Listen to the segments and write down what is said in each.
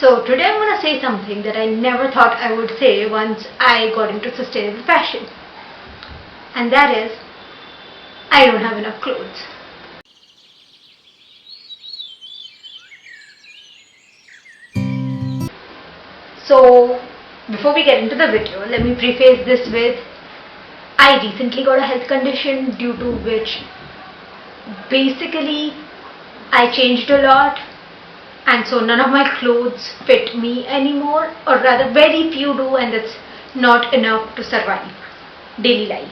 So today I'm going to say something that I never thought I would say once I got into sustainable fashion. And that is, I don't have enough clothes. So before we get into the video, let me preface this with, I recently got a health condition due to which basically I changed a lot, and so none of my clothes fit me anymore, or rather very few do, and that's not enough to survive daily life.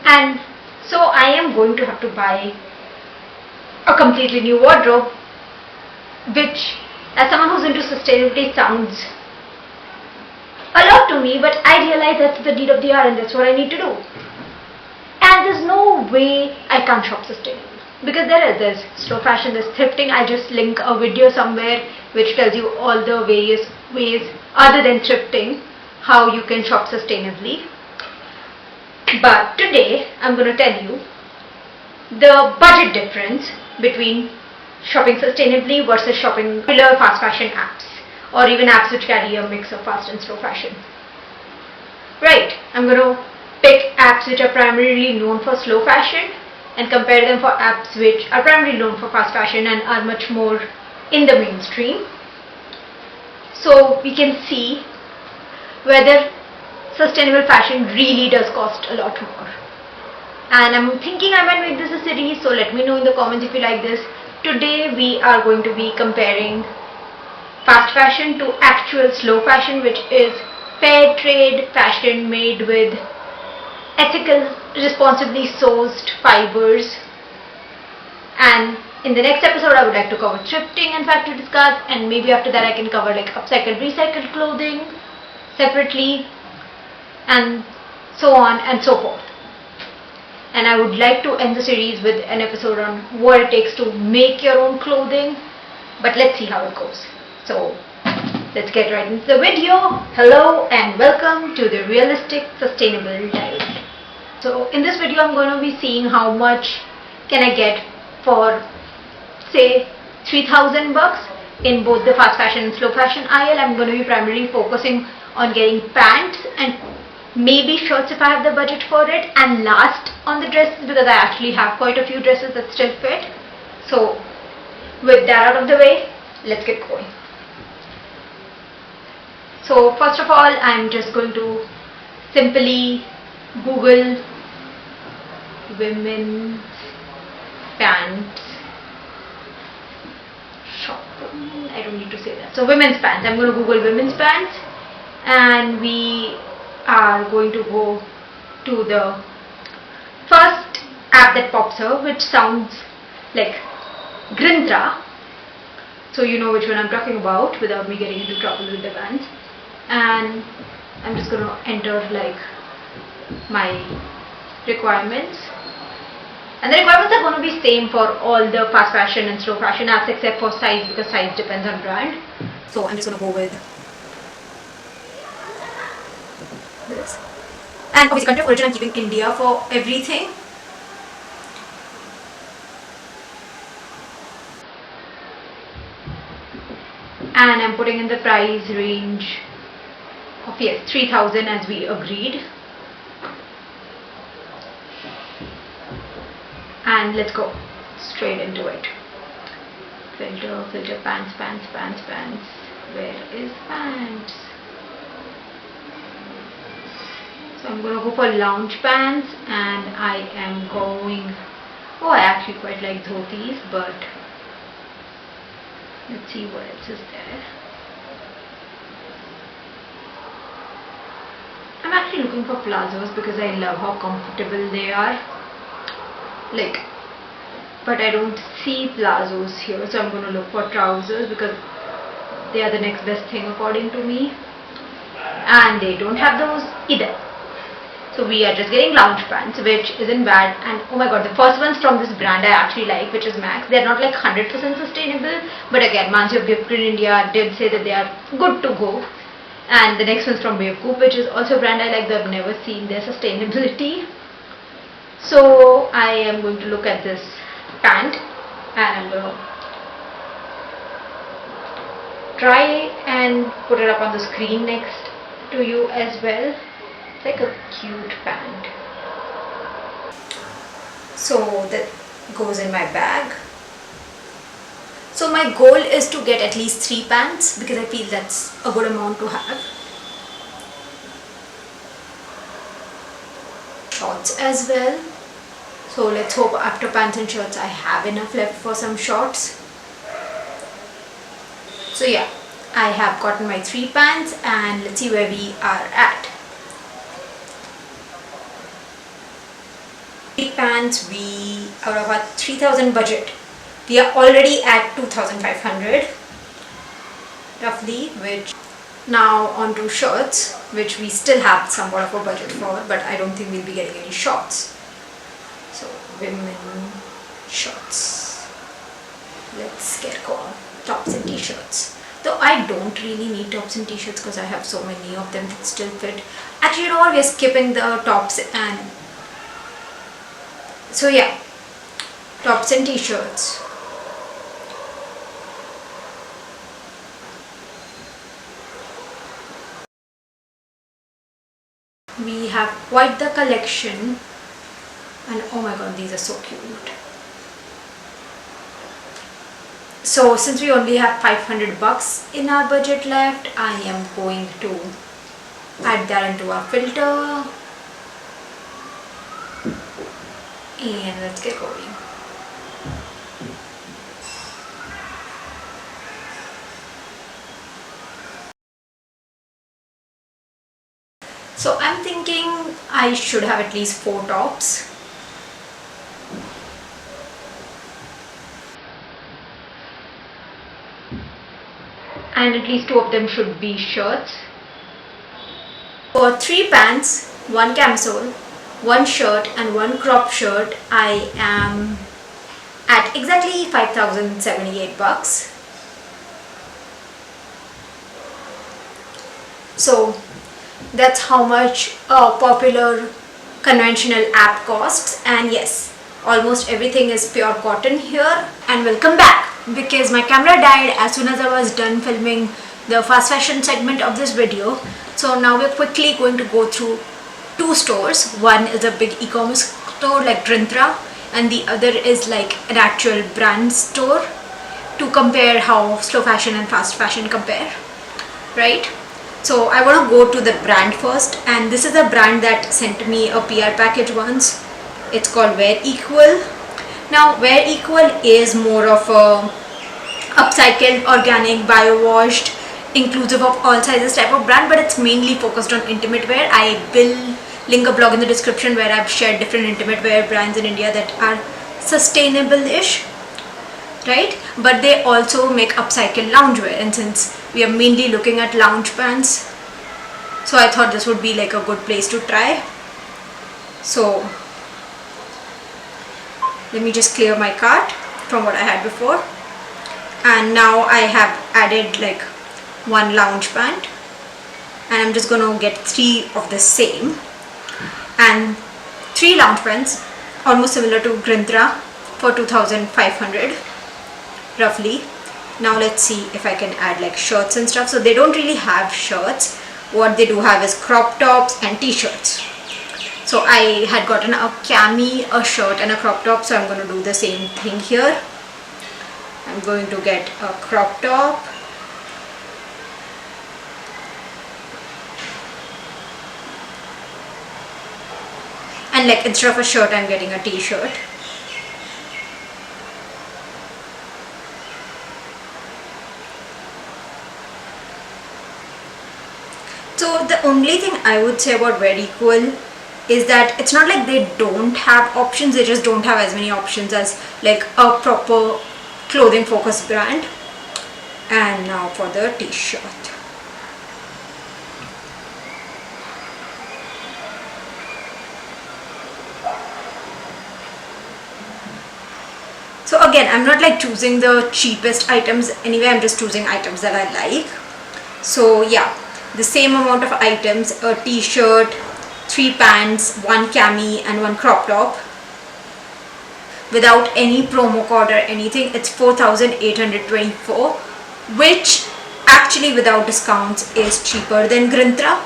And so I am going to have to buy a completely new wardrobe, which as someone who's into sustainability sounds a lot to me, but I realize that's the need of the hour and that's what I need to do. And there's no way I can't shop sustainable. Because there's slow fashion, there's thrifting. I just link a video somewhere which tells you all the various ways other than thrifting how you can shop sustainably. But today I'm going to tell you the budget difference between shopping sustainably versus shopping regular fast fashion apps, or even apps which carry a mix of fast and slow fashion. Right, I'm going to pick apps which are primarily known for slow fashion and compare them for apps which are primarily known for fast fashion and are much more in the mainstream, so we can see whether sustainable fashion really does cost a lot more. And I'm thinking I might make this a series, so let me know in the comments if you like this. Today we are going to be comparing fast fashion to actual slow fashion, which is fair trade fashion made with ethical, responsibly sourced fibers. And in the next episode I would like to cover thrifting and factory discards, and maybe after that I can cover like upcycled, recycled clothing separately, and so on and so forth. And I would like to end the series with an episode on what it takes to make your own clothing, but let's see how it goes. So let's get right into the video. Hello and welcome to the Realistic Sustainable Diet. So in this video I'm going to be seeing how much can I get for say 3,000 bucks in both the fast fashion and slow fashion aisle. I'm going to be primarily focusing on getting pants and maybe shirts if I have the budget for it, and last on the dresses because I actually have quite a few dresses that still fit. So with that out of the way, let's get going. So first of all, I'm just going to simply Google women's pants shop. I don't need to say that. So women's pants. I'm going to Google women's pants, and we are going to go to the first app that pops up, which sounds like Grintra. So you know which one I'm talking about without me getting into trouble with the brands. And I'm just going to enter like my requirements, and the requirements are going to be same for all the fast fashion and slow fashion apps except for size, because size depends on brand. So I'm just going to go with this, and obviously country of origin I'm keeping India for everything. And I'm putting in the price range of 3,000 as we agreed. And let's go straight into it. Filter, pants. Where is pants? So I'm going to go for lounge pants, and I am going, I actually quite like dhotis, but let's see what else is there. I'm actually looking for plazos because I love how comfortable they are. But I don't see plazos here, so I'm going to look for trousers because they are the next best thing according to me, and they don't have those either. So we are just getting lounge pants, which isn't bad. And oh my god, the first ones from this brand I actually like, which is Max. They're not like 100% sustainable, but again, Mansi of Gift Green India did say that they are good to go. And the next one's from Bewakoof, which is also a brand I like, though I've never seen their sustainability. So I am going to look at this pant, and I'm going to try and put it up on the screen next to you as well. It's like a cute pant. So that goes in my bag. So my goal is to get at least 3 pants because I feel that's a good amount to have. Shorts as well. So let's hope after pants and shirts I have enough left for some shorts. So yeah, I have gotten my 3 pants and let's see where we are at. 3 pants, we out of our 3000 budget, we are already at 2500 roughly, which now onto shirts, which we still have somewhat of a budget for, but I don't think we'll be getting any shorts. So women shorts. Let's get going. Tops and t-shirts. Though I don't really need tops and t-shirts because I have so many of them that still fit. Actually, you know what? We're skipping the tops and so yeah, tops and t-shirts. We have quite the collection and oh my god, these are so cute. So since we only have 500 bucks in our budget left, I am going to add that into our filter and let's get going. So I'm thinking I should have at least 4 tops. And at least 2 of them should be shirts. For 3 pants, 1 camisole, 1 shirt and 1 crop shirt, I am at exactly 5,078 bucks. So that's how much a popular conventional app costs, and yes, almost everything is pure cotton here. And welcome back, because my camera died as soon as I was done filming the fast fashion segment of this video. So now we're quickly going to go through 2 stores. One is a big e-commerce store like Drintra and the other is like an actual brand store, to compare how slow fashion and fast fashion compare, right? So I want to go to the brand first, and this is a brand that sent me a PR package once. It's called Wear Equal. Now Wear Equal is more of a upcycled, organic, bio-washed, inclusive of all sizes type of brand, but it's mainly focused on intimate wear. I will link a blog in the description where I've shared different intimate wear brands in India that are sustainable-ish, right? But they also make upcycled loungewear, and since we are mainly looking at lounge pants, so I thought this would be like a good place to try. So let me just clear my cart from what I had before, and now I have added like 1 lounge pant, and I'm just gonna get 3 of the same, and 3 lounge pants almost similar to Grintra for 2,500 roughly. Now let's see if I can add like shirts and stuff. So they don't really have shirts. What they do have is crop tops and t-shirts. So I had gotten a cami, a shirt and a crop top, so I'm going to do the same thing here. I'm going to get a crop top, and like instead of a shirt I'm getting a t-shirt. So the only thing I would say about Wear Equal is that it's not like they don't have options, they just don't have as many options as like a proper clothing focused brand. And now for the t-shirt. So again, I'm not like choosing the cheapest items anyway, I'm just choosing items that I like. So yeah, the same amount of items, a t-shirt, 3 pants, 1 cami and 1 crop top. Without any promo code or anything, it's 4,824, which actually without discounts is cheaper than Grintra.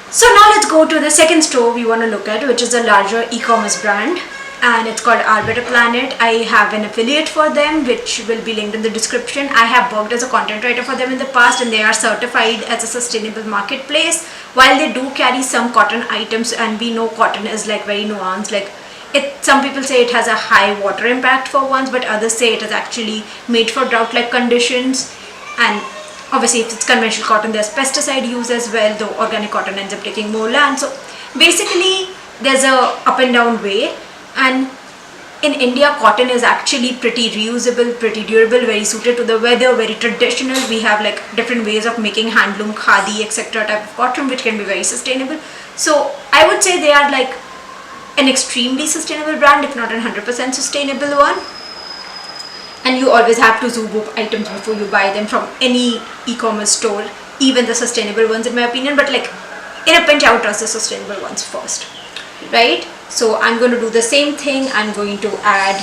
So now let's go to the second store we want to look at, which is a larger e-commerce brand, and it's called Our Better Planet. I have an affiliate for them which will be linked in the description. I have worked as a content writer for them in the past, and they are certified as a sustainable marketplace. While they do carry some cotton items, and we know cotton is like very nuanced, like some people say it has a high water impact for once, but others say it is actually made for drought like conditions. And obviously if it's conventional cotton, there's pesticide use as well, though organic cotton ends up taking more land. So basically there's a up and down way. And in India, cotton is actually pretty reusable, pretty durable, very suited to the weather, very traditional. We have like different ways of making handloom, khadi, etc. type of cotton, which can be very sustainable. So I would say they are like an extremely sustainable brand, if not a 100% sustainable one. And you always have to zoom up items before you buy them from any e-commerce store, even the sustainable ones in my opinion. But like in a pinch, I would trust the sustainable ones first, right? So I'm going to do the same thing. I'm going to add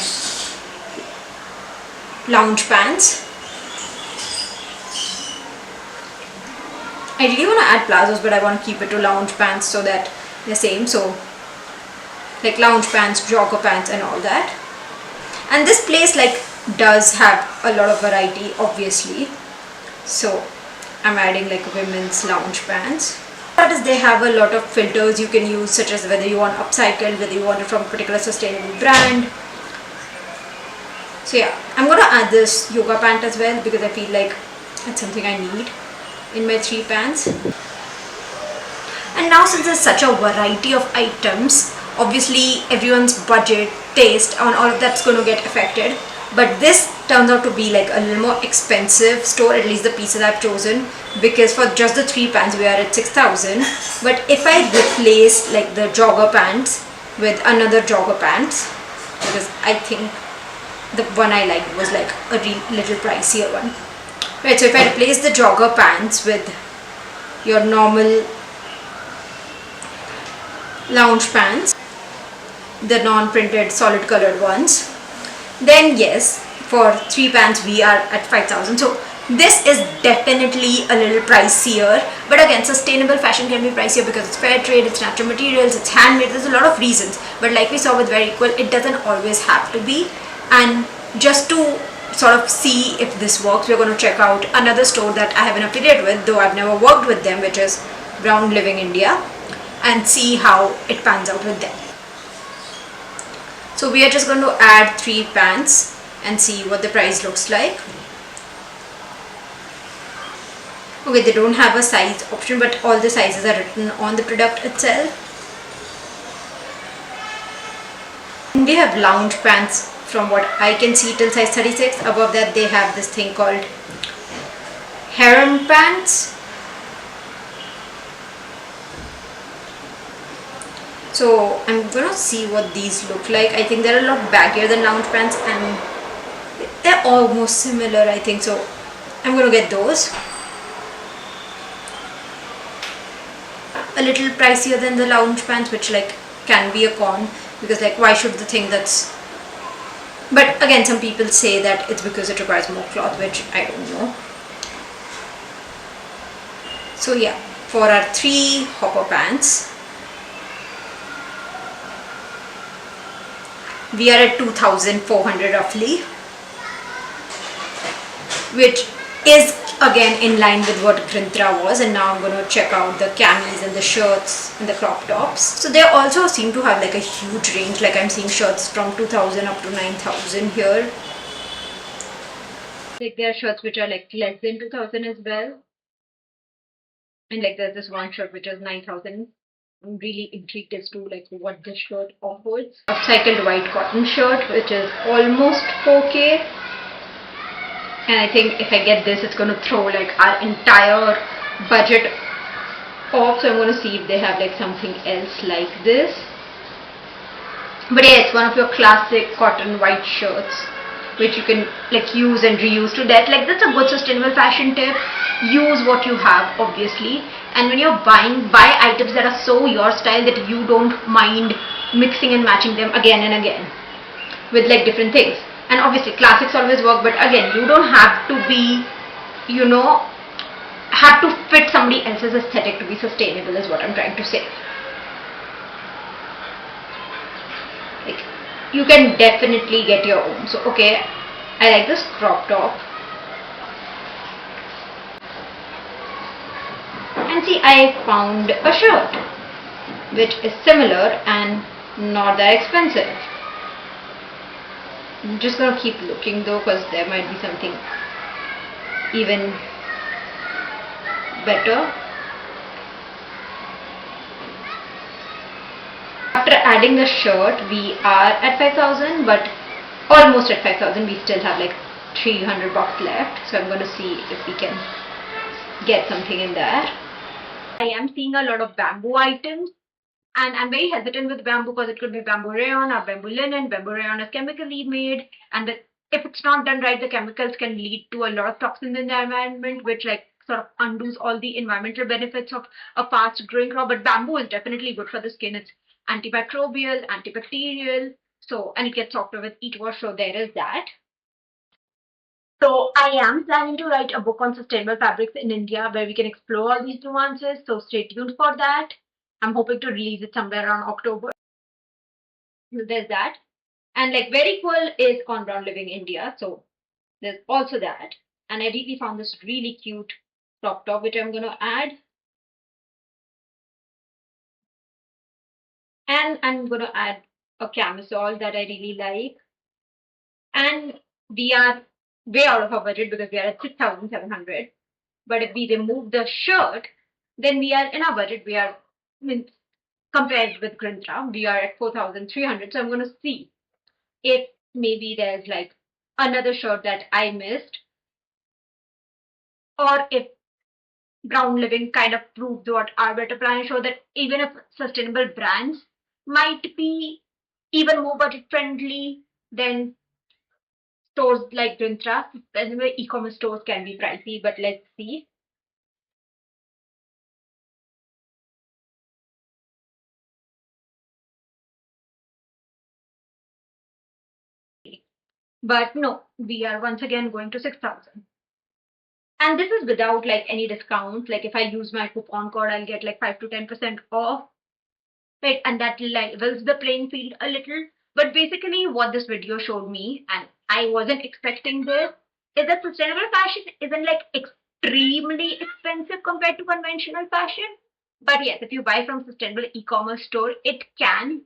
lounge pants. I really want to add plazos, but I want to keep it to lounge pants so that they're same. So like lounge pants, jogger pants and all that. And this place like does have a lot of variety obviously. So I'm adding like women's lounge pants. That is, they have a lot of filters you can use, such as whether you want upcycled, whether you want it from a particular sustainable brand. So yeah, I'm going to add this yoga pant as well because I feel like it's something I need in my 3 pants. And now since there's such a variety of items, obviously everyone's budget, taste and all of that's going to get affected. But this turns out to be like a little more expensive store, at least the pieces I've chosen, because for just the 3 pants we are at 6,000. But if I replace like the jogger pants with another jogger pants, because I think the one I liked was like a little pricier one, right? So if I replace the jogger pants with your normal lounge pants, the non-printed solid colored ones, then yes, for 3 pants we are at 5,000. So this is definitely a little pricier, but again, sustainable fashion can be pricier because it's fair trade, it's natural materials, it's handmade. There's a lot of reasons, but like we saw with Very Equal, it doesn't always have to be. And just to sort of see if this works, we're going to check out another store that I have an affiliate with, though I've never worked with them, which is Brown Living India, and see how it pans out with them. So we are just going to add 3 pants and see what the price looks like. Okay, they don't have a size option, but all the sizes are written on the product itself. And they have lounge pants from what I can see till size 36. Above that they have this thing called harem pants. So I'm gonna see what these look like. I think they're a lot baggier than lounge pants and they're almost similar, I think. So I'm gonna get those. A little pricier than the lounge pants, which like can be a con, because like why should the thing that's, but again some people say that it's because it requires more cloth, which I don't know. So yeah, for our 3 hopper pants we are at 2,400 roughly, which is again in line with what Grintra was. And now I'm going to check out the camis and the shirts and the crop tops. So they also seem to have like a huge range, like I'm seeing shirts from 2,000 up to 9,000 here. Like there are shirts which are like less than 2,000 as well, and like there's this one shirt which is 9,000. I'm really intrigued as to like what this shirt offers. Upcycled white cotton shirt which is almost 4K, and I think if I get this, it's going to throw like our entire budget off. So I'm going to see if they have like something else like this. But yeah, it's one of your classic cotton white shirts which you can like use and reuse to death. Like that's a good sustainable fashion tip. Use what you have obviously, and when you're buying, buy items that are so your style that you don't mind mixing and matching them again and again with like different things. And obviously classics always work, but again you don't have to be, you know, have to fit somebody else's aesthetic to be sustainable is what I'm trying to say. Like, you can definitely get your own. So okay, I like this crop top. And see, I found a shirt which is similar and not that expensive. I'm just gonna keep looking though, because there might be something even better. After adding the shirt, we are at 5,000, but almost at 5,000. We still have like 300 bucks left, so I'm going to see if we can get something in there. I am seeing a lot of bamboo items, and I'm very hesitant with bamboo because it could be bamboo rayon or bamboo linen. Bamboo rayon is chemically made, and if it's not done right, the chemicals can lead to a lot of toxins in the environment, which like sort of undoes all the environmental benefits of a fast growing crop. But bamboo is definitely good for the skin. It's antimicrobial, antibacterial, so, and it gets softer with each wash, so there is that. So I am planning to write a book on sustainable fabrics in India where we can explore all these nuances, so stay tuned for that. I'm hoping to release it somewhere around October. So there's that. And like very cool is on Brown Living India, so there's also that. And I really found this really cute crop top which I'm going to add. And I'm going to add a camisole that I really like. And we are way out of our budget because we are at 6,700. But if we remove the shirt, then we are in our budget. We are, compared with Grintra, we are at 4,300. So I'm going to see if maybe there's like another shirt that I missed, or if Brown Living kind of proved what our better plan show, that even if sustainable brands might be even more budget friendly than stores like Grintra. Anyway, e-commerce stores can be pricey, but let's see. But no, we are once again going to 6,000. And this is without like any discounts. Like if I use my coupon code, I'll get like 5 to 10% off. Right, and that levels the playing field a little. But basically what this video showed me, and I wasn't expecting this, is that sustainable fashion isn't like extremely expensive compared to conventional fashion. But yes, if you buy from sustainable e-commerce store, it can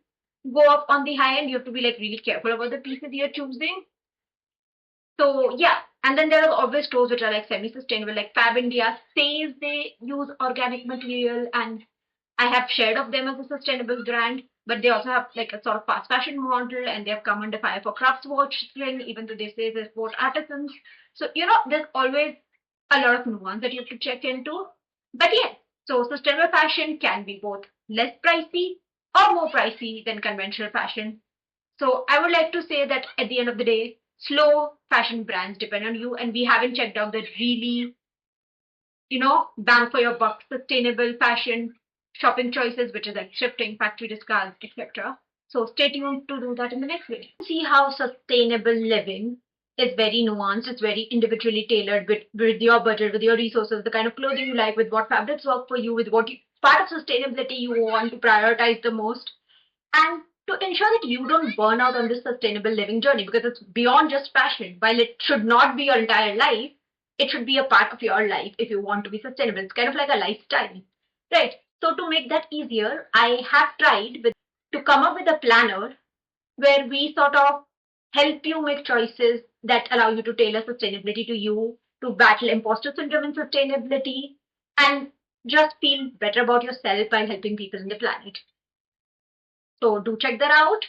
go up on the high end. You have to be like really careful about the pieces you're choosing. So yeah, and then there are obvious stores which are like semi-sustainable, like Fab India says they use organic material, and I have shared of them as a sustainable brand, but they also have like a sort of fast fashion model, and they have come under fire for craftsmanship, even though they say they're sport artisans. So there's always a lot of nuance that you have to check into. But yes, so sustainable fashion can be both less pricey or more pricey than conventional fashion. So I would like to say that at the end of the day, slow fashion brands depend on you, and we haven't checked out the really, bang for your buck, sustainable fashion shopping choices, which is like thrifting, factory discounts, etc. So stay tuned to do that in the next video. See how sustainable living is very nuanced. It's very individually tailored with your budget, with your resources, the kind of clothing you like, with what fabrics work for you, with what part of sustainability you want to prioritize the most, and to ensure that you don't burn out on this sustainable living journey, because it's beyond just fashion. While it should not be your entire life, it should be a part of your life if you want to be sustainable. It's kind of like a lifestyle, right? So to make that easier, I have tried to come up with a planner where we sort of help you make choices that allow you to tailor sustainability to you, to battle imposter syndrome in sustainability, and just feel better about yourself while helping people in the planet. So do check that out.